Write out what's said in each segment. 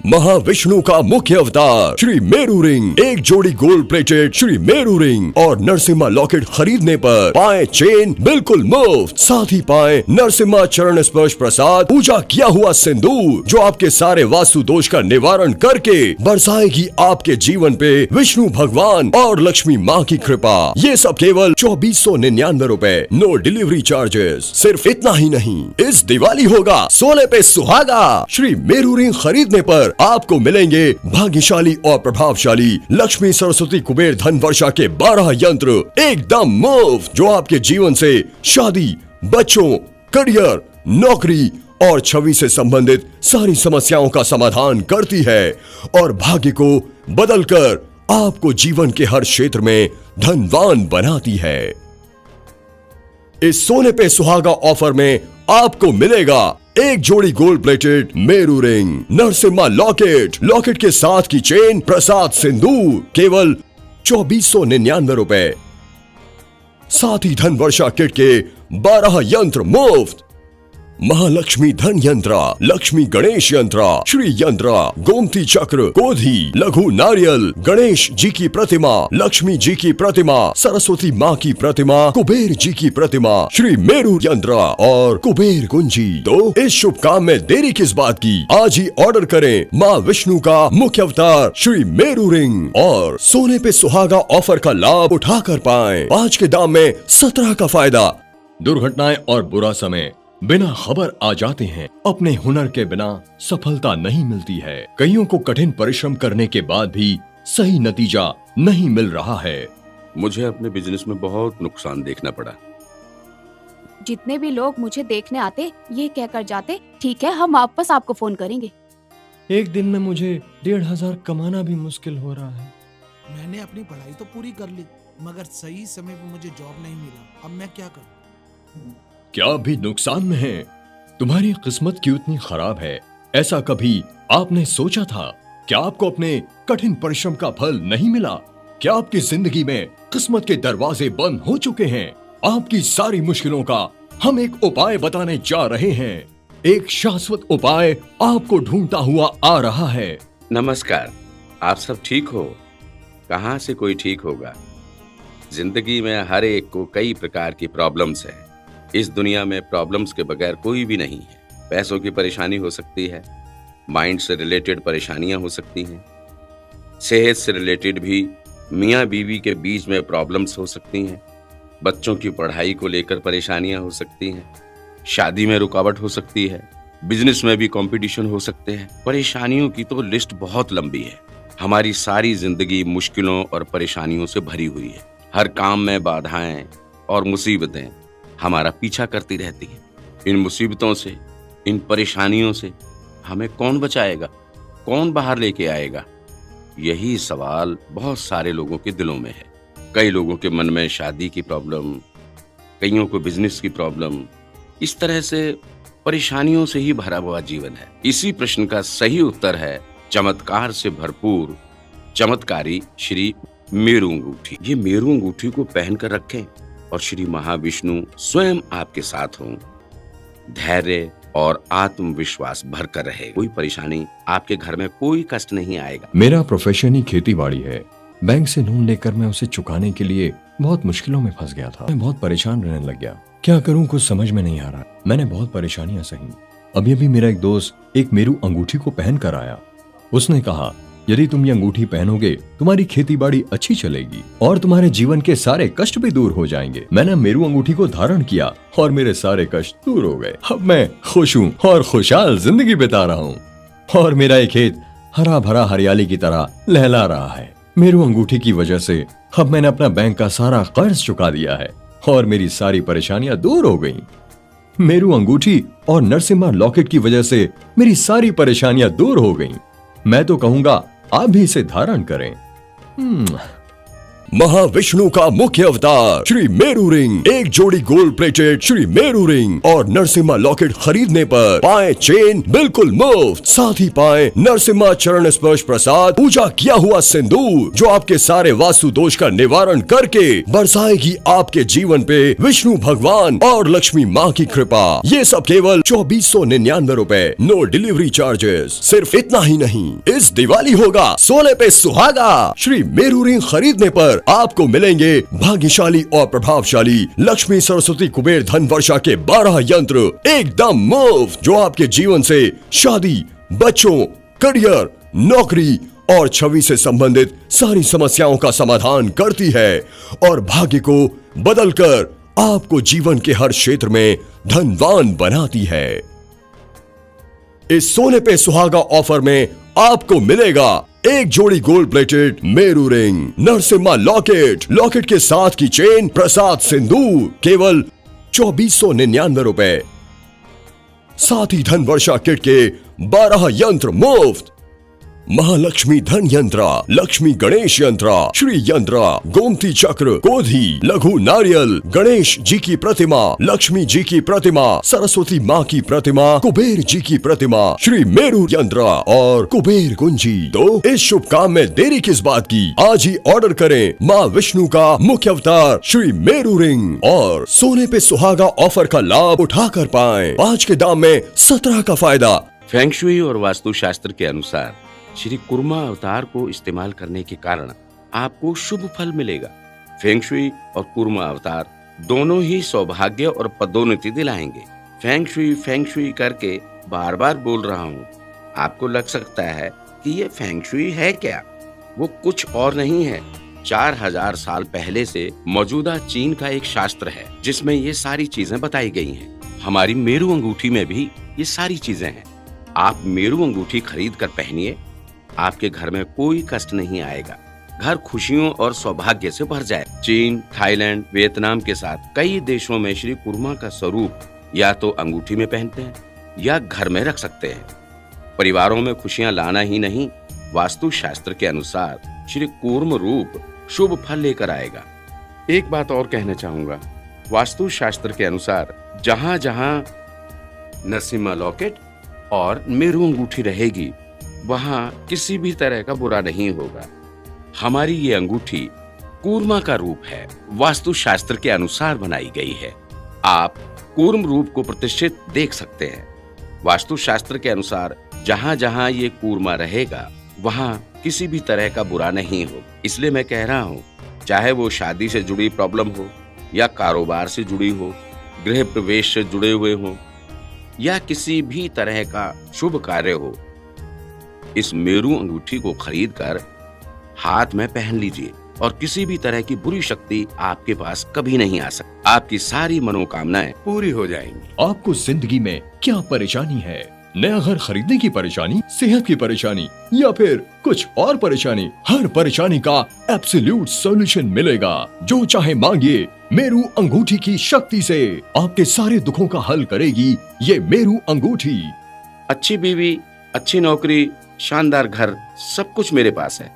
महाविष्णु का मुख्य अवतार श्री मेरू रिंग, एक जोड़ी gold plated Shri Meru ring और नरसिम्हा लॉकेट खरीदने पर पाए चेन बिल्कुल मुफ्त। साथ ही पाए नरसिम्हा चरण स्पर्श प्रसाद, पूजा किया हुआ सिंदूर जो आपके सारे वास्तु दोष का निवारण करके बरसाएगी आपके जीवन पे विष्णु भगवान और लक्ष्मी माँ की कृपा। ये सब केवल 2499 रुपए, नो डिलीवरी चार्जेस। सिर्फ इतना ही नहीं, इस दिवाली होगा सोने पे सुहागा। श्री मेरू रिंग खरीदने पर आपको मिलेंगे भाग्यशाली और प्रभावशाली लक्ष्मी सरस्वती कुबेर धन वर्षा के 12 यंत्र एकदम मुफ्त, जो आपके जीवन से शादी, बच्चों, करियर, नौकरी और छवि से संबंधित सारी समस्याओं का समाधान करती है और भाग्य को बदलकर आपको जीवन के हर क्षेत्र में धनवान बनाती है। इस सोने पे सुहागा ऑफर में आपको मिलेगा एक जोड़ी gold plated Meru ring, Narasimha locket, locket के साथ की चेन, प्रसाद सिंदूर केवल 2499 रुपए। साथ ही धन वर्षा किट के 12 यंत्र मुफ्त। महालक्ष्मी धन यंत्र, लक्ष्मी गणेश यंत्र, श्री यंत्र, गोमती चक्र, कोधी, लघु नारियल, गणेश जी की प्रतिमा, लक्ष्मी जी की प्रतिमा, सरस्वती माँ की प्रतिमा, कुबेर जी की प्रतिमा, श्री मेरू यंत्र और कुबेर कुंजी। तो इस शुभ काम में देरी किस बात की, आज ही ऑर्डर करें माँ विष्णु का मुख्य अवतार श्री मेरू रिंग और सोने पे सुहागा ऑफर का लाभ उठाकर पाएं। 5 के दाम में 17 का फायदा। दुर्घटनाएं और बुरा समय बिना खबर आ जाते हैं। अपने हुनर के बिना सफलता नहीं मिलती है। कईयों को कठिन परिश्रम करने के बाद भी सही नतीजा नहीं मिल रहा है। मुझे अपने बिजनेस में बहुत नुकसान देखना पड़ा। जितने भी लोग मुझे देखने आते ये कहकर जाते, ठीक है हम वापस आपको फोन करेंगे। एक दिन में मुझे 1500 कमाना भी मुश्किल हो रहा है। मैंने अपनी पढ़ाई तो पूरी कर ली, मगर सही समय पर मुझे जॉब नहीं मिला। अब मैं क्या करूं? क्या भी नुकसान में है? तुम्हारी किस्मत क्यों इतनी खराब है? ऐसा कभी आपने सोचा था? क्या आपको अपने कठिन परिश्रम का फल नहीं मिला? क्या आपकी जिंदगी में किस्मत के दरवाजे बंद हो चुके हैं? आपकी सारी मुश्किलों का हम एक उपाय बताने जा रहे हैं। एक शाश्वत उपाय आपको ढूंढता हुआ आ रहा है। नमस्कार, आप सब ठीक हो? कहाँ से कोई ठीक होगा? जिंदगी में हर एक को कई प्रकार की प्रॉब्लम्स है। इस दुनिया में प्रॉब्लम्स के बगैर कोई भी नहीं है। पैसों की परेशानी हो सकती है, माइंड से रिलेटेड परेशानियां हो सकती हैं, सेहत से रिलेटेड भी मियाँ बीवी के बीच में प्रॉब्लम्स हो सकती हैं, बच्चों की पढ़ाई को लेकर परेशानियां हो सकती हैं, शादी में रुकावट हो सकती है, बिजनेस में भी कंपटीशन हो सकते हैं। परेशानियों की तो लिस्ट बहुत लंबी है। हमारी सारी जिंदगी मुश्किलों और परेशानियों से भरी हुई है। हर काम में बाधाएं और मुसीबतें हमारा पीछा करती रहती हैं। इन मुसीबतों से, इन परेशानियों से हमें कौन बचाएगा, कौन बाहर लेके आएगा? यही सवाल बहुत सारे लोगों के दिलों में है। कई लोगों के मन में शादी की प्रॉब्लम, कईयों को बिजनेस की प्रॉब्लम, इस तरह से परेशानियों से ही भरा हुआ जीवन है। इसी प्रश्न का सही उत्तर है चमत्कार से भरपूर चमत्कारी श्री मेरू अंगूठी। ये मेरू अंगूठी को पहनकर रखें और श्री महाविष्णु स्वयं आपके साथ हों। धैर्य और आत्मविश्वास भरकर रहे। कोई परेशानी आपके घर में, कोई कष्ट नहीं आएगा। मेरा प्रोफेशन ही खेतीबाड़ी है। बैंक से लोन लेकर मैं उसे चुकाने के लिए बहुत मुश्किलों में फंस गया था। मैं बहुत परेशान रहने लग गया। क्या करूं कुछ समझ में नहीं आ रहा। मैंने बहुत परेशानियां सही। अभी मेरा एक दोस्त एक मेरू अंगूठी को पहन कर आया। उसने कहा, यदि तुम ये अंगूठी पहनोगे तुम्हारी खेतीबाड़ी अच्छी चलेगी और तुम्हारे जीवन के सारे कष्ट भी दूर हो जाएंगे। मैंने मेरू अंगूठी को धारण किया और मेरे सारे कष्ट दूर हो गए। अब मैं खुश हूँ और खुशहाल जिंदगी बिता रहा हूँ और मेरा एक खेत हरा भरा हरियाली की तरह लहला रहा है। मेरू अंगूठी की वजह से अब मैंने अपना बैंक का सारा कर्ज चुका दिया है और मेरी सारी परेशानियां दूर हो गयी। मेरू अंगूठी और नरसिम्हा लॉकेट की वजह से मेरी सारी परेशानियां दूर हो गयी। मैं तो कहूंगा आप भी इसे धारण करें। महाविष्णु का मुख्य अवतार श्री मेरू रिंग, एक जोड़ी gold plated Shri Meru ring और नरसिम्हा लॉकेट खरीदने पर पाए चेन बिल्कुल मुफ्त। साथ ही पाए नरसिम्हा चरण स्पर्श प्रसाद, पूजा किया हुआ सिंदूर जो आपके सारे वास्तु दोष का निवारण करके बरसाएगी आपके जीवन पे विष्णु भगवान और लक्ष्मी माँ की कृपा। ये सब केवल 2499 रुपए, नो डिलीवरी चार्जेस। सिर्फ इतना ही नहीं, इस दिवाली होगा सोने पे सुहागा। श्री मेरू रिंग खरीदने पर आपको मिलेंगे भाग्यशाली और प्रभावशाली लक्ष्मी सरस्वती कुबेर धन वर्षा के 12 यंत्र एकदम मुफ्त, जो आपके जीवन से शादी, बच्चों, करियर, नौकरी और छवि से संबंधित सारी समस्याओं का समाधान करती है और भाग्य को बदलकर आपको जीवन के हर क्षेत्र में धनवान बनाती है। इस सोने पे सुहागा ऑफर में आपको मिलेगा एक जोड़ी gold plated Meru ring, Narasimha locket, locket के साथ की चेन, प्रसाद सिंदूर केवल 2499 रुपए। साथ ही धन वर्षा किट के 12 यंत्र मुफ्त। महालक्ष्मी धन यंत्रा, लक्ष्मी गणेश यंत्रा, श्री यंत्रा, गोमती चक्र, कोधी, लघु नारियल, गणेश जी की प्रतिमा, लक्ष्मी जी की प्रतिमा, सरस्वती माँ की प्रतिमा, कुबेर जी की प्रतिमा, श्री मेरू यंत्रा और कुबेर कुंजी। तो इस शुभ काम में देरी किस बात की, आज ही ऑर्डर करें माँ विष्णु का मुख्य अवतार श्री मेरू रिंग और सोने पे सुहागा ऑफर का लाभ उठाकर पाएं। 5 के दाम में 17 का फायदा। फेंगशुई और वास्तु शास्त्र के अनुसार श्री कुर्मा अवतार को इस्तेमाल करने के कारण आपको शुभ फल मिलेगा। फेंगशुई और कुर्मा अवतार दोनों ही सौभाग्य और पदोन्नति दिलाएंगे। फेंगशुई करके बार बार बोल रहा हूँ, आपको लग सकता है कि ये फेंगशुई है क्या? वो कुछ और नहीं है, 4000 साल पहले से मौजूदा चीन का एक शास्त्र है जिसमें ये सारी चीजें बताई गई हैं। हमारी मेरू अंगूठी में भी ये सारी चीजें हैं। आप मेरू अंगूठी खरीद कर पहनिए, आपके घर में कोई कष्ट नहीं आएगा, घर खुशियों और सौभाग्य से भर जाए। चीन, थाईलैंड, वियतनाम के साथ कई देशों में श्री कुर्मा का स्वरूप या तो अंगूठी में पहनते हैं या घर में रख सकते हैं। परिवारों में खुशियां लाना ही नहीं, वास्तु शास्त्र के अनुसार श्री कूर्म रूप शुभ फल लेकर आएगा। एक बात और कहना चाहूंगा, वास्तु शास्त्र के अनुसार जहां जहां नरसिम्हा लॉकेट और मेरू अंगूठी रहेगी वहां किसी भी तरह का बुरा नहीं होगा। हमारी ये अंगूठी कूर्मा का रूप है, वास्तु शास्त्र के अनुसार बनाई गई है। आप कूर्म रूप को प्रतिष्ठित देख सकते हैं। वास्तु शास्त्र के अनुसार जहां जहां ये कूर्मा रहेगा वहां किसी भी तरह का बुरा नहीं हो। इसलिए मैं कह रहा हूँ, चाहे वो शादी से जुड़ी प्रॉब्लम हो या कारोबार से जुड़ी हो, गृह प्रवेश से जुड़े हुए हो या किसी भी तरह का शुभ कार्य हो, इस मेरू अंगूठी को खरीदकर हाथ में पहन लीजिए और किसी भी तरह की बुरी शक्ति आपके पास कभी नहीं आ सकती। आपकी सारी मनोकामनाएं पूरी हो जाएंगी। आपको जिंदगी में क्या परेशानी है? नया घर खरीदने की परेशानी, सेहत की परेशानी या फिर कुछ और परेशानी? हर परेशानी का एब्सोल्यूट सॉल्यूशन मिलेगा। जो चाहे मांगिए, मेरू अंगूठी की शक्ति से आपके सारे दुखों का हल करेगी ये मेरू अंगूठी। अच्छी बीवी, अच्छी नौकरी, शानदार घर, सब कुछ मेरे पास है,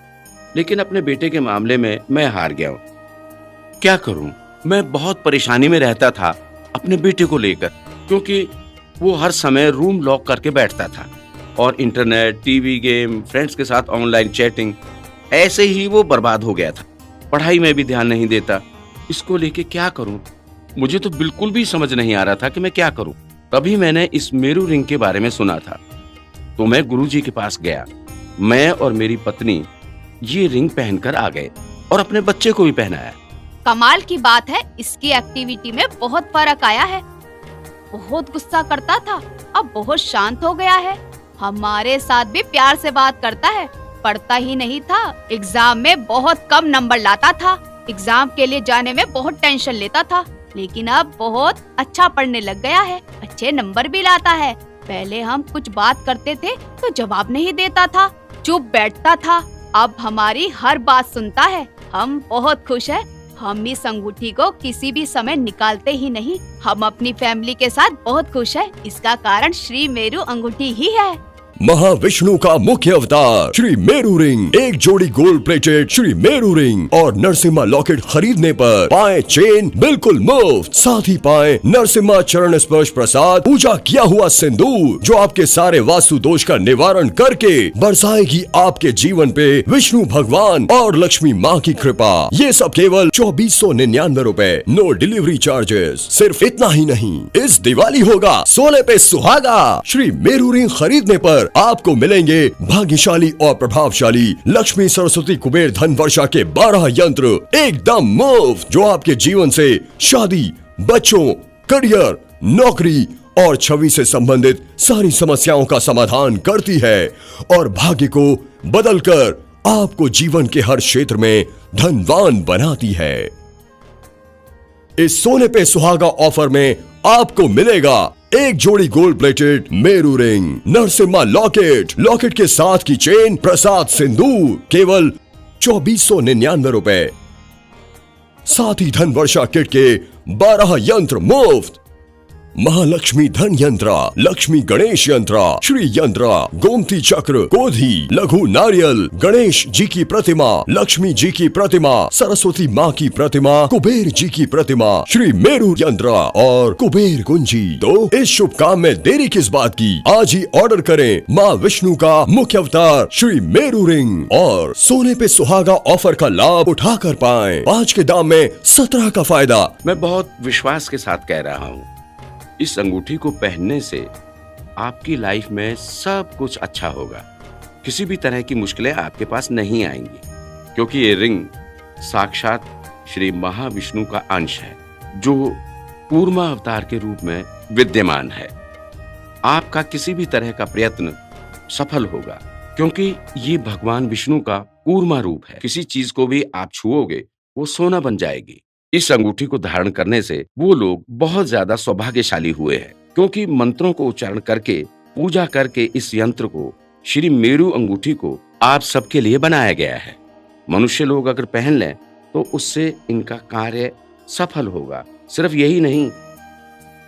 लेकिन अपने बेटे के मामले में मैं हार गया हूँ। क्या करूँ? मैं बहुत परेशानी में रहता था अपने बेटे को लेकर, क्योंकि वो हर समय रूम लॉक करके बैठता था और इंटरनेट, टीवी, गेम, फ्रेंड्स के साथ ऑनलाइन चैटिंग, ऐसे ही वो बर्बाद हो गया था। पढ़ाई में भी ध्यान नहीं देता। इसको लेके क्या करूँ? मुझे तो बिल्कुल भी समझ नहीं आ रहा था कि मैं क्या करूँ। तभी मैंने इस मेरू रिंग के बारे में सुना था, तो मैं गुरुजी के पास गया। मैं और मेरी पत्नी ये रिंग पहनकर आ गए और अपने बच्चे को भी पहनाया। कमाल की बात है, इसकी एक्टिविटी में बहुत फर्क आया है। बहुत गुस्सा करता था, अब बहुत शांत हो गया है। हमारे साथ भी प्यार से बात करता है। पढ़ता ही नहीं था, एग्जाम में बहुत कम नंबर लाता था। एग्जाम के लिए जाने में बहुत टेंशन लेता था, लेकिन अब बहुत अच्छा पढ़ने लग गया है, अच्छे नंबर भी लाता है। पहले हम कुछ बात करते थे तो जवाब नहीं देता था, चुप बैठता था। अब हमारी हर बात सुनता है। हम बहुत खुश हैं। हम इस अंगूठी को किसी भी समय निकालते ही नहीं। हम अपनी फैमिली के साथ बहुत खुश हैं। इसका कारण श्री मेरू अंगूठी ही है। महाविष्णु का मुख्य अवतार श्री मेरू रिंग, एक जोड़ी gold plated Shri Meru ring और नरसिम्हा लॉकेट खरीदने पर पाएं चेन बिल्कुल मुफ्त। साथ ही पाएं नरसिम्हा चरण स्पर्श प्रसाद, पूजा किया हुआ सिंदूर जो आपके सारे वास्तु दोष का निवारण करके बरसाएगी आपके जीवन पे विष्णु भगवान और लक्ष्मी माँ की कृपा। ये सब केवल 2499 रुपए, नो डिलीवरी चार्जेस। सिर्फ इतना ही नहीं, इस दिवाली होगा सोने पे सुहागा। श्री मेरू रिंग खरीदने पर आपको मिलेंगे भाग्यशाली और प्रभावशाली लक्ष्मी सरस्वती कुबेर धन वर्षा के 12 यंत्र एकदम मुफ्त, जो आपके जीवन से शादी, बच्चों, करियर, नौकरी और छवि से संबंधित सारी समस्याओं का समाधान करती है और भाग्य को बदलकर आपको जीवन के हर क्षेत्र में धनवान बनाती है। इस सोने पे सुहागा ऑफर में आपको मिलेगा एक जोड़ी gold plated Meru ring, Narasimha locket, locket के साथ की चेन, प्रसाद सिंदूर केवल 2499 रुपए। साथ ही धन वर्षा किट के 12 यंत्र मुफ्त। महालक्ष्मी धन यंत्र, लक्ष्मी गणेश यंत्र, श्री यंत्र, गोमती चक्र, गोधी, लघु नारियल, गणेश जी की प्रतिमा, लक्ष्मी जी की प्रतिमा, सरस्वती माँ की प्रतिमा, कुबेर जी की प्रतिमा, श्री मेरू यंत्र और कुबेर कुंजी। तो इस शुभ काम में देरी किस बात की, आज ही ऑर्डर करें माँ विष्णु का मुख्य अवतार श्री मेरू रिंग और सोने पे सुहागा ऑफर का लाभ उठाकर पाएं। 5 के दाम में 17 का फायदा। मैं बहुत विश्वास के साथ कह रहा हूँ, इस अंगूठी को पहनने से आपकी लाइफ में सब कुछ अच्छा होगा। किसी भी तरह की मुश्किलें आपके पास नहीं आएंगी, क्योंकि ये रिंग साक्षात श्री महाविष्णु का अंश है, जो कूर्मा अवतार के रूप में विद्यमान है। आपका किसी भी तरह का प्रयत्न सफल होगा, क्योंकि ये भगवान विष्णु का कूर्मा रूप है। किसी चीज को भी आप छुओगे वो सोना बन जाएगी। इस अंगूठी को धारण करने से वो लोग बहुत ज्यादा सौभाग्यशाली हुए हैं, क्योंकि मंत्रों को उच्चारण करके, पूजा करके इस यंत्र को, श्री मेरू अंगूठी को आप सबके लिए बनाया गया है। मनुष्य लोग अगर पहन लें तो उससे इनका कार्य सफल होगा। सिर्फ यही नहीं,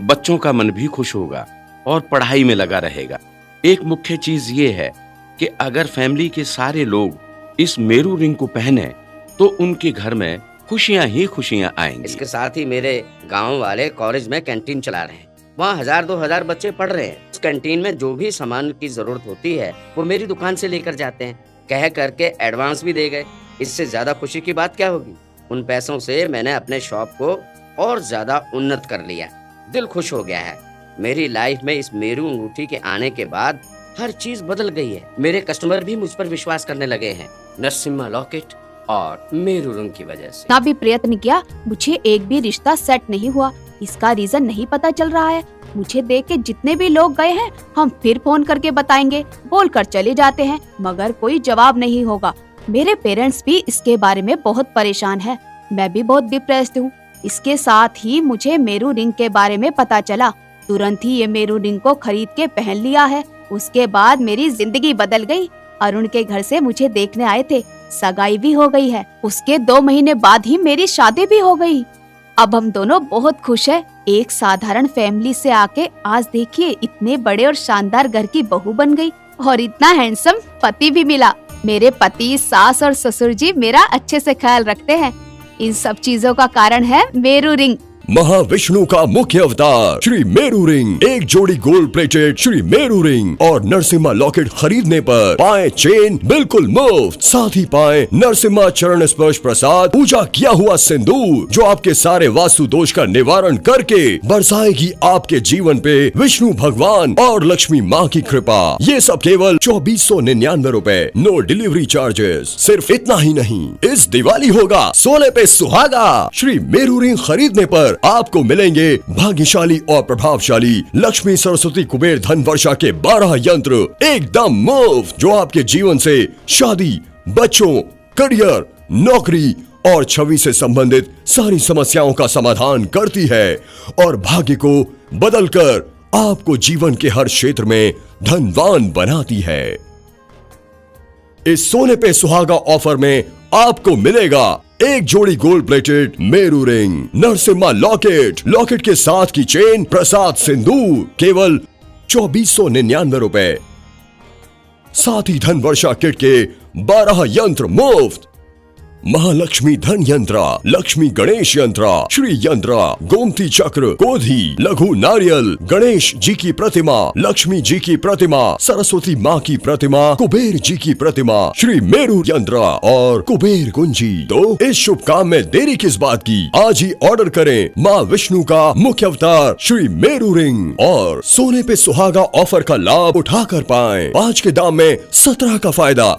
बच्चों का मन भी खुश होगा और पढ़ाई में लगा रहेगा। एक मुख्य चीज ये है कि अगर फैमिली के सारे लोग इस मेरू रिंग को पहने तो उनके घर में खुशियां ही खुशियां आएंगी। इसके साथ ही मेरे गांव वाले कॉलेज में कैंटीन चला रहे हैं। वहाँ 1000-2000 बच्चे पढ़ रहे हैं। उस कैंटीन में जो भी सामान की जरूरत होती है वो मेरी दुकान से लेकर जाते हैं। कह करके एडवांस भी दे गए। इससे ज्यादा खुशी की बात क्या होगी। उन पैसों से मैंने अपने शॉप को और ज्यादा उन्नत कर लिया। दिल खुश हो गया है। मेरी लाइफ में इस मेरू अंगूठी के आने के बाद हर चीज बदल गई है। मेरे कस्टमर भी मुझ पर विश्वास करने लगे हैं, नरसिम्हा लॉकेट और मेरू रिंग की वजह से। ना भी प्रयत्न किया, मुझे एक भी रिश्ता सेट नहीं हुआ। इसका रीजन नहीं पता चल रहा है। मुझे देख के जितने भी लोग गए हैं, हम फिर फोन करके बताएंगे बोलकर चले जाते हैं, मगर कोई जवाब नहीं होगा। मेरे पेरेंट्स भी इसके बारे में बहुत परेशान है। मैं भी बहुत डिप्रेस्ड हूँ। इसके साथ ही मुझे मेरू रिंग के बारे में पता चला। तुरंत ही ये मेरू रिंग को खरीद के पहन लिया है। उसके बाद मेरी जिंदगी बदल गई। अरुण के घर से मुझे देखने आए थे, सगाई भी हो गई है। उसके 2 महीने बाद ही मेरी शादी भी हो गई। अब हम दोनों बहुत खुश हैं। एक साधारण फैमिली से आके आज देखिए इतने बड़े और शानदार घर की बहू बन गई और इतना हैंडसम पति भी मिला। मेरे पति, सास और ससुर जी मेरा अच्छे से ख्याल रखते हैं। इन सब चीजों का कारण है मेरू रिंग। महाविष्णु का मुख्य अवतार श्री मेरू रिंग, एक जोड़ी gold plated Shri Meru ring और नरसिम्हा लॉकेट खरीदने पर पाएं चेन बिल्कुल मुफ्त। साथ ही पाएं नरसिम्हा चरण स्पर्श प्रसाद, पूजा किया हुआ सिंदूर जो आपके सारे वास्तु दोष का निवारण करके बरसाएगी आपके जीवन पे विष्णु भगवान और लक्ष्मी माँ की कृपा। ये सब केवल 2499 रुपए, नो डिलीवरी चार्जेस। सिर्फ इतना ही नहीं, इस दिवाली होगा सोने पे सुहागा। श्री मेरू रिंग खरीदने पर आपको मिलेंगे भाग्यशाली और प्रभावशाली लक्ष्मी सरस्वती कुबेर धन वर्षा के 12 यंत्र एकदम मुफ्त, जो आपके जीवन से शादी, बच्चों, करियर, नौकरी और छवि से संबंधित सारी समस्याओं का समाधान करती है और भाग्य को बदलकर आपको जीवन के हर क्षेत्र में धनवान बनाती है। इस सोने पे सुहागा ऑफर में आपको मिलेगा एक जोड़ी gold plated Meru ring, Narasimha locket, locket के साथ की चेन, प्रसाद सिंदूर केवल 2499 रुपए। साथ ही धन वर्षा किट के 12 यंत्र मुफ्त। महालक्ष्मी धन यंत्र, लक्ष्मी गणेश यंत्र, श्री यंत्र, गोमती चक्र, कोधी, लघु नारियल, गणेश जी की प्रतिमा, लक्ष्मी जी की प्रतिमा, सरस्वती माँ की प्रतिमा, कुबेर जी की प्रतिमा, श्री मेरू यंत्र और कुबेर कुंजी। तो इस शुभ काम में देरी किस बात की, आज ही ऑर्डर करें माँ विष्णु का मुख्य अवतार श्री मेरू रिंग और सोने पे सुहागा ऑफर का लाभ उठाकर पाएं। 5 के दाम में 17 का फायदा।